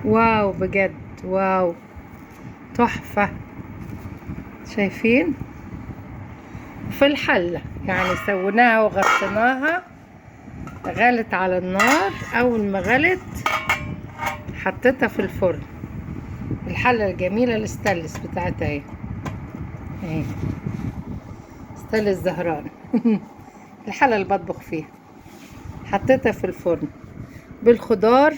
واو بجد، واو تحفة. شايفين؟ في الحلة يعني سويناها وغطيناها، غلت على النار. اول ما غلت حطيتها في الفرن. الحلة الجميلة الاستانلس بتاعتها اهي استانلس زهران. الحلة اللي بطبخ فيها. حطيتها في الفرن بالخضار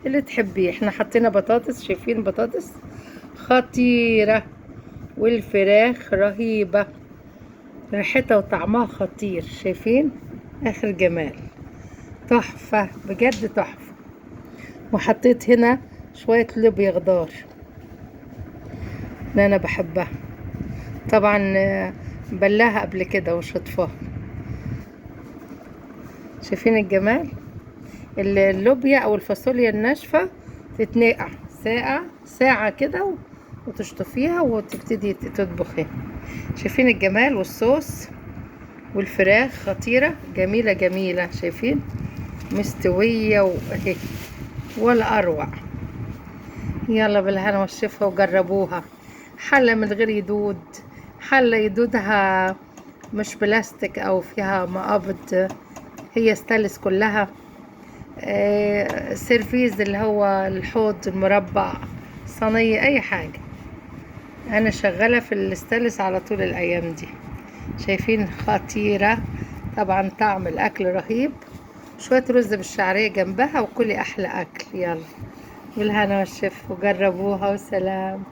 اللي تحبيه. احنا حطينا بطاطس، شايفين بطاطس خطيرة، والفراخ رهيبة، ريحتها وطعمها خطير. شايفين؟ اخر جمال، تحفة بجد تحفة. وحطيت هنا شوية لوبيا خضار اللي انا بحبها طبعا، بلاها قبل كده وشطفاها. شايفين الجمال؟ اللوبيا او الفاصوليا الناشفة تتنقع ساعة كده وتشطفيها وتبتدي تطبخيها. شايفين الجمال؟ والصوص والفراخ خطيرة جميلة جميلة. شايفين؟ مستوية واهي ولا اروع. يلا بالهنا والشفا وجربوها. حلة من غير يدود، حلة يدودها مش بلاستيك او فيها مقابض، هي ستانلس كلها. سيرفيز اللي هو الحوض المربع، صينية، اي حاجة. انا شغالة في الستانلس على طول الايام دي. شايفين؟ خطيرة طبعا، طعم الاكل رهيب. شوية رز بالشعرية جنبها وكلي احلى اكل. يلا بالهنا والشفا وجربوها وسلام.